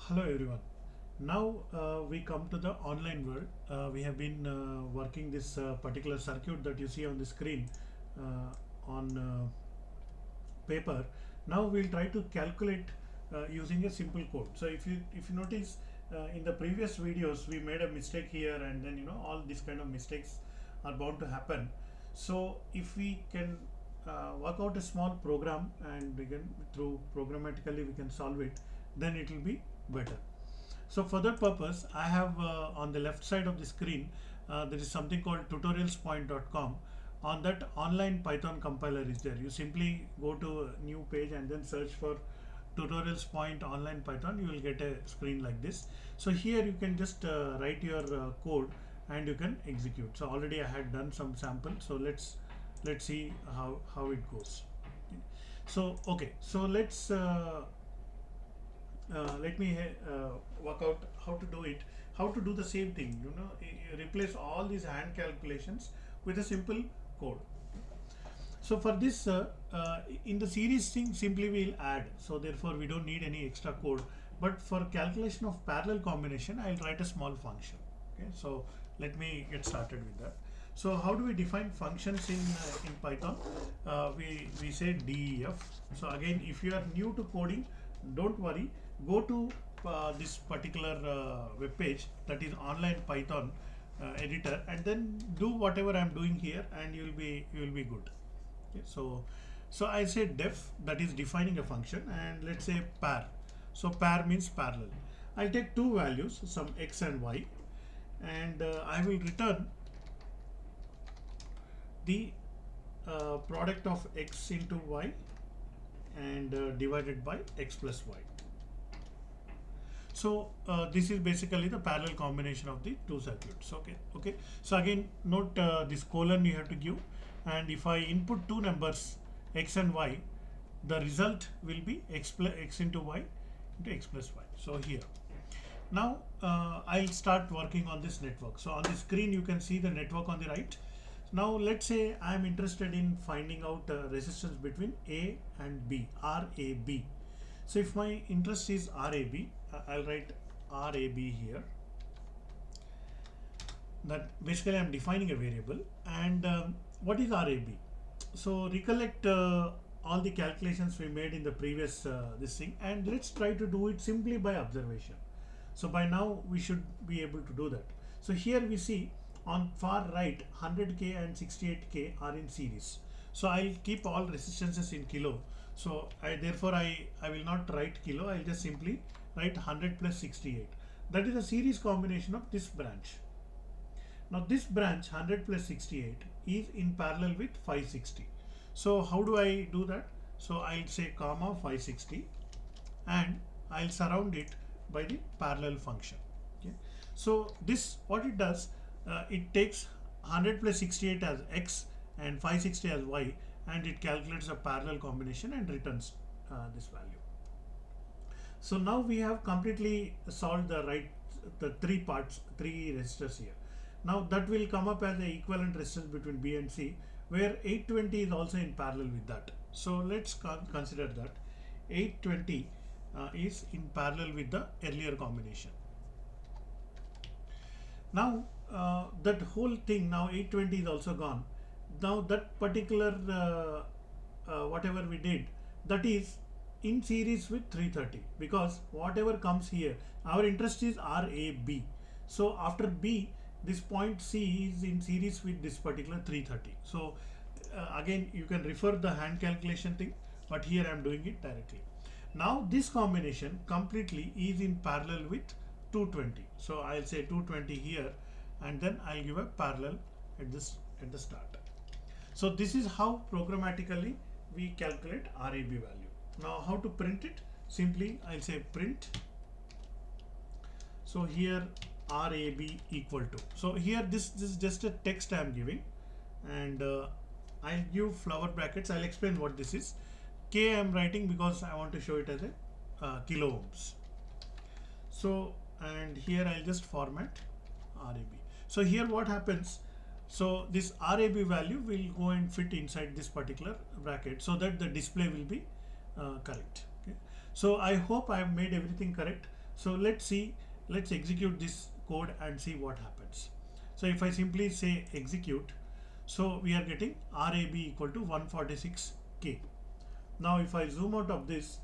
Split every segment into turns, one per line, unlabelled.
Hello everyone. Now we come to the online world. We have been working this particular circuit that you see on the screen on paper. Now we'll try to calculate using a simple code. So if you notice in the previous videos we made a mistake here, and then all these kind of mistakes are bound to happen. So if we can work out a small program and we can through programmatically we can solve it, then it will be better. So for that purpose, I have on the left side of the screen, there is something called tutorialspoint.com. On that, online Python compiler is there. You simply go to a new page and then search for tutorials point online Python. You will get a screen like this. So here you can just write your code and you can execute. So already I had done some sample. So let's see how it goes. So okay, so let me work out how to do it, how to do the same thing, replace all these hand calculations with a simple code. So for this in the series thing simply we'll add, so therefore we don't need any extra code, but for calculation of parallel combination I'll write a small function. Okay, so let me get started with that. So how do we define functions in Python? We say def. So again, if you are new to coding, don't worry, go to this particular web page, that is online Python editor, and then do whatever I'm doing here and you will be good. Okay, so I say def, that is defining a function, and let's say par. So par means parallel. I'll take two values, some x and y, and I will return the product of x into y and divided by x plus y. So this is basically the parallel combination of the two circuits. Okay. So again, note this colon you have to give, and if I input two numbers x and y, the result will be x into y into x plus y. So here, now I'll start working on this network. So on the screen you can see the network on the right. Now let's say I'm interested in finding out resistance between A and B, RAB. So if my interest is RAB, I'll write RAB here. That basically I'm defining a variable. And what is RAB? So recollect all the calculations we made in the previous this thing, and let's try to do it simply by observation. So by now we should be able to do that. So here we see on far right 100k and 68k are in series. So I'll keep all resistances in kilo. So therefore I will not write kilo, I'll just simply write 100 plus 68. That is a series combination of this branch. Now this branch 100 plus 68 is in parallel with 560. So how do I do that? So I'll say comma 560 and I'll surround it by the parallel function. Okay. So this, what it does, it takes 100 plus 68 as x and 560 as y, and it calculates a parallel combination and returns this value. So now we have completely solved the three resistors here. Now that will come up as the equivalent resistance between B and C, where 820 is also in parallel with that. So let's consider that 820 is in parallel with the earlier combination. Now that whole thing, now 820 is also gone. Now that particular whatever we did, that is in series with 330, because whatever comes here, our interest is RAB. So after B, this point C is in series with this particular 330. So again, you can refer the hand calculation thing, but here I am doing it directly. Now this combination completely is in parallel with 220. So I'll say 220 here, and then I'll give a parallel at the start. So this is how programmatically we calculate RAB value. Now how to print it? Simply I'll say print. So here RAB equal to. So here this is just a text I am giving, and I'll give flower brackets. I'll explain what this is. K I am writing because I want to show it as a kilo ohms. So and here I'll just format RAB. So here what happens, so this RAB value will go and fit inside this particular bracket so that the display will be correct. Okay. So I hope I have made everything correct. So let's see, let's execute this code and see what happens. So if I simply say execute, so we are getting RAB equal to 146K. Now if I zoom out of this,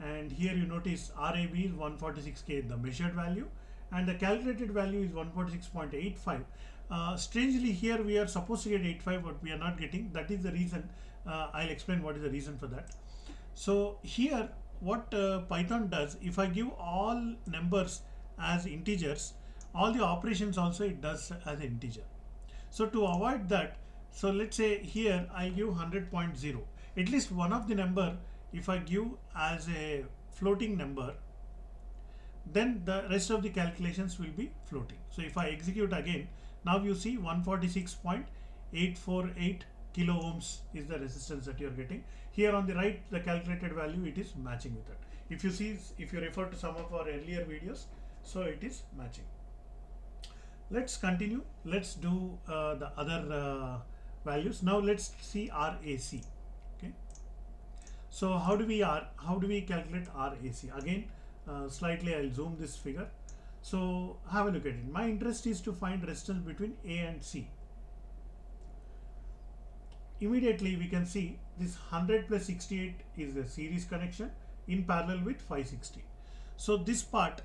and here you notice RAB is 146K, the measured value, and the calculated value is 146.85. Strangely, here we are supposed to get 85, but we are not getting. That is the reason. I'll explain what is the reason for that. So here, what Python does, if I give all numbers as integers, all the operations also it does as an integer. So to avoid that, so let's say here I'll give 100.0. At least one of the number, if I give as a floating number, then the rest of the calculations will be floating. So if I execute again, now you see 146.848 kilo ohms is the resistance that you are getting. Here on the right, the calculated value, it is matching with that. If you see, if you refer to some of our earlier videos, so it is matching. Let's continue. Let's do the other values. Now let's see RAC. Okay. So how do we calculate RAC? Again, slightly I'll zoom this figure. So have a look at it. My interest is to find resistance between A and C. Immediately we can see this 100 plus 68 is a series connection in parallel with 560. So this part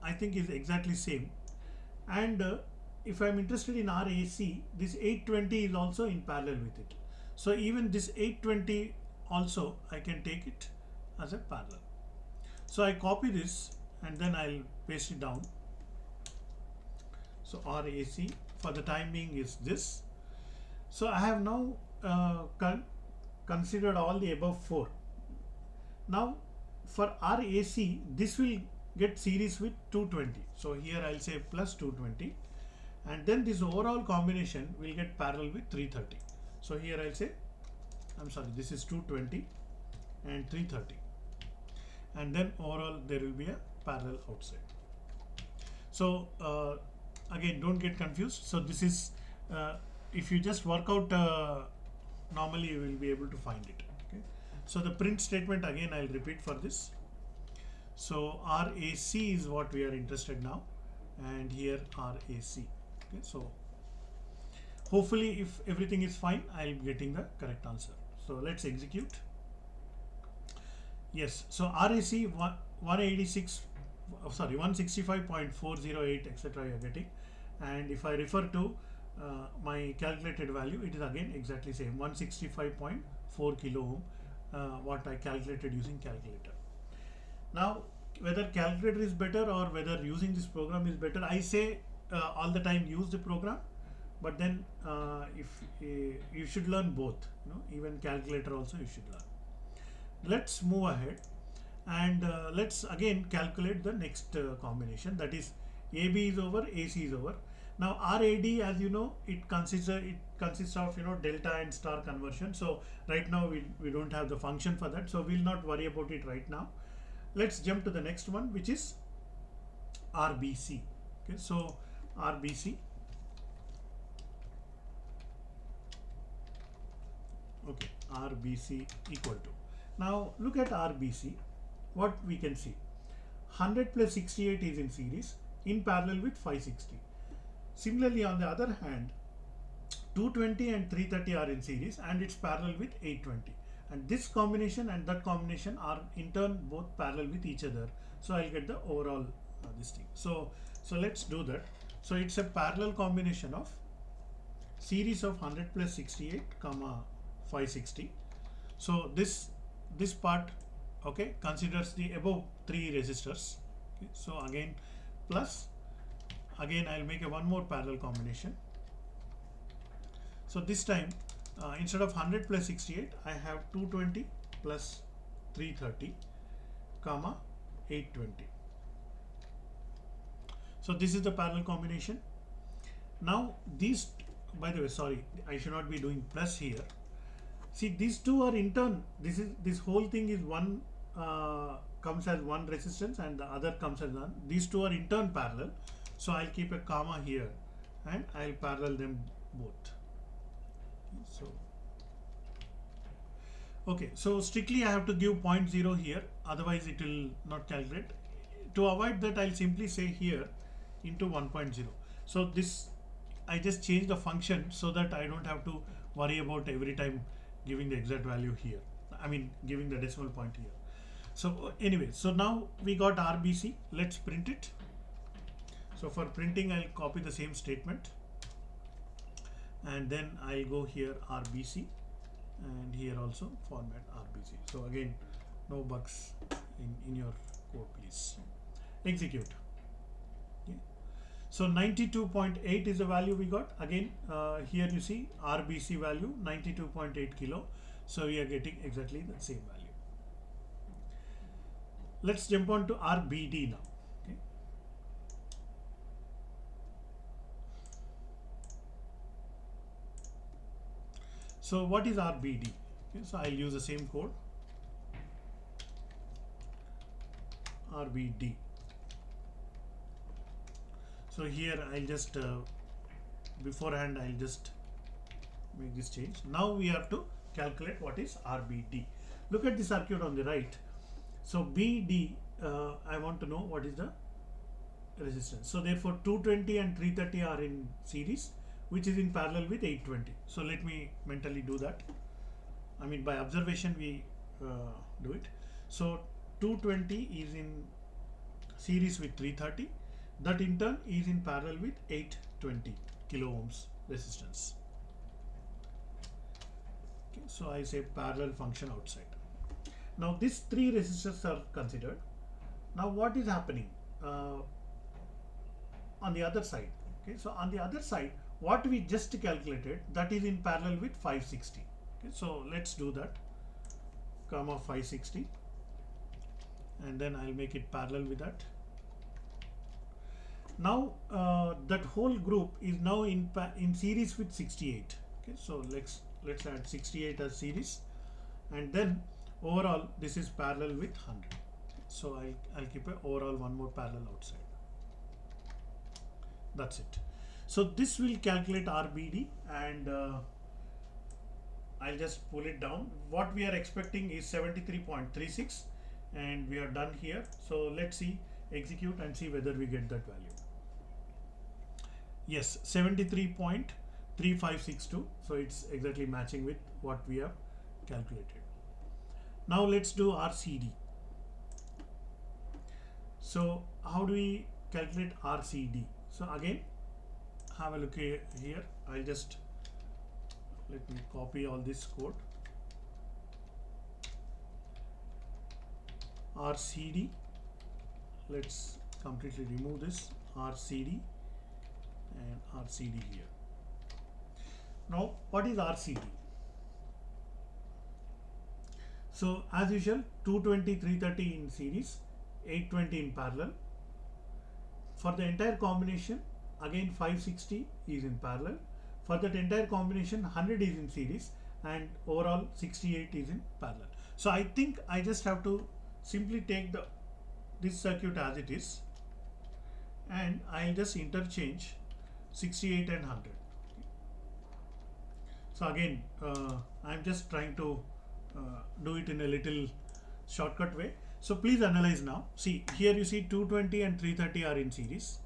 I think is exactly same. And if I'm interested in RAC, this 820 is also in parallel with it. So even this 820 also I can take it as a parallel. So I copy this and then I'll paste it down. So RAC for the time being is this. So I have now considered all the above four. Now for RAC, this will get series with 220. So here I'll say plus 220, and then this overall combination will get parallel with 330. So here I'll say, I'm sorry, this is 220 and 330, and then overall there will be a parallel outside. So again, don't get confused. So this is if you just work out normally, you will be able to find it. Okay. So the print statement, again I'll repeat for this. So RAC is what we are interested now, and here RAC. Okay, so hopefully if everything is fine, I'll be getting the correct answer. So let's execute. Yes, so RAC 165.408 etc. you are getting, and if I refer to my calculated value, it is again exactly same, 165.4 kilo ohm, what I calculated using calculator. Now whether calculator is better or whether using this program is better, I say all the time use the program, but then if you should learn both, even calculator also you should learn. Let's move ahead and let's again calculate the next combination, that is AB is over, AC is over. Now RAD, as you know, it consists of delta and star conversion. So right now we don't have the function for that, so we'll not worry about it right now. Let's jump to the next one, which is RBC. Okay, so RBC. Okay, RBC equal to. Now look at RBC. What we can see, 100 plus 68 is in series in parallel with 560. Similarly, on the other hand, 220 and 330 are in series and it's parallel with 820. And this combination and that combination are in turn both parallel with each other. So I'll get the overall this thing. So let's do that. So it's a parallel combination of series of 100 plus 68 comma 560. So this part, okay, considers the above three resistors. Okay, so again plus, again I'll make a one more parallel combination. So this time instead of 100 plus 68, I have 220 plus 330 comma 820. So this is the parallel combination. Now these, by the way, sorry, I should not be doing plus here. See, these two are in turn, this whole thing is one comes as one resistance and the other comes as one. These two are in turn parallel. So I'll keep a comma here and I'll parallel them both. So okay, so strictly I have to give 0.0 here, otherwise it will not calculate. to avoid that, I'll simply say here into 1.0. So this, I just change the function so that I don't have to worry about every time giving the exact value here. I mean, giving the decimal point here. So anyway, so now we got RBC. Let's print it. So for printing, I'll copy the same statement, and then I'll go here RBC, and here also format RBC. So again, no bugs in your code, please. Execute. Okay. So 92.8 is the value we got. Again, here you see RBC value 92.8 kilo. So we are getting exactly the same value. Let's jump on to RBD now. Okay. So what is RBD? Okay, so I'll use the same code. RBD. So here I'll just beforehand I'll just make this change. Now we have to calculate what is RBD. Look at the circuit on the right. So BD, I want to know what is the resistance. So therefore 220 and 330 are in series, which is in parallel with 820. So let me mentally do that. I mean, by observation we do it. So 220 is in series with 330. That in turn is in parallel with 820 kilo ohms resistance. Okay, so I say parallel function outside. Now these three resistors are considered. Now what is happening on the other side? Okay, so on the other side, what we just calculated, that is in parallel with 560. Okay, so let's do that. Comma 560, and then I'll make it parallel with that. Now that whole group is now in series with 68. Okay, so let's add 68 as series, and then overall this is parallel with 100. So I'll keep a overall one more parallel outside. That's it. So this will calculate RBD, and I'll just pull it down. What we are expecting is 73.36, and we are done here. So let's see, execute and see whether we get that value. Yes, 73.3562. So it's exactly matching with what we have calculated. Now let's do RCD. So how do we calculate RCD? So again, have a look here. I'll just let me copy all this code. RCD. Let's completely remove this RCD and RCD here. Now, what is RCD? So as usual, 220, 330 in series, 820 in parallel. For the entire combination, again 560 is in parallel. For that entire combination, 100 is in series, and overall 68 is in parallel. So I think I just have to simply take this circuit as it is, and I'll just interchange 68 and 100. So again, I'm just trying to do it in a little shortcut way. So please analyze now. See, here you see 220 and 330 are in series.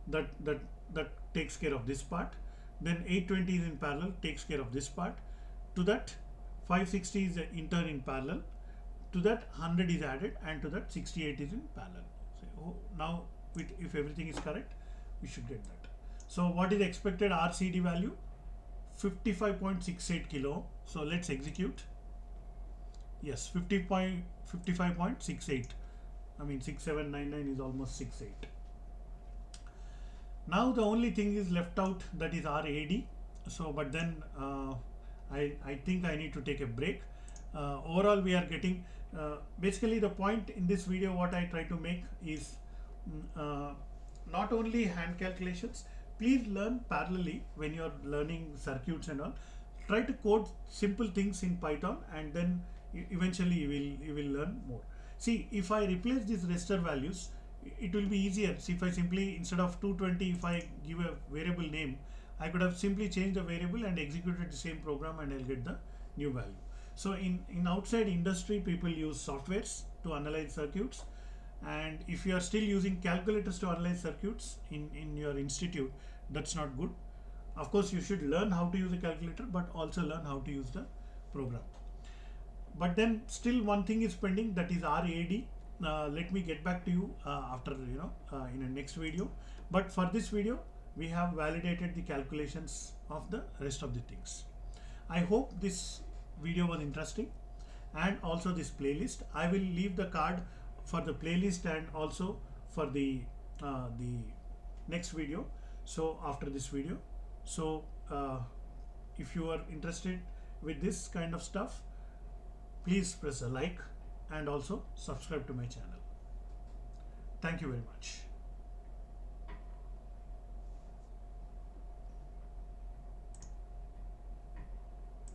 That takes care of this part. Then 820 is in parallel, takes care of this part. To that 560 is in turn in parallel. To that 100 is added, and to that 68 is in parallel. So now if everything is correct, we should get that. So what is the expected RCD value? 55.68 kilo. So let's execute. Yes, 55.68. I mean 6799 is almost 68. Now the only thing is left out, that is RAD. So but then I think I need to take a break. Overall we are getting basically the point in this video, what I try to make is not only hand calculations. Please learn parallelly when you are learning circuits and all. Try to code simple things in Python, and then eventually you will learn more. See, if I replace these resistor values, it will be easier. See, if I simply, instead of 220, if I give a variable name, I could have simply changed the variable and executed the same program, and I'll get the new value. So in outside industry, people use softwares to analyze circuits, And if you are still using calculators to analyze circuits in your institute, that's not good. Of course, you should learn how to use a calculator, but also learn how to use the program. But then still one thing is pending, that is RAD. Let me get back to you after, in a next video. But for this video, we have validated the calculations of the rest of the things. I hope this video was interesting, and also this playlist. I will leave the card for the playlist and also for the next video. So after this video, so if you are interested with this kind of stuff, please press a like and also subscribe to my channel. Thank you very much.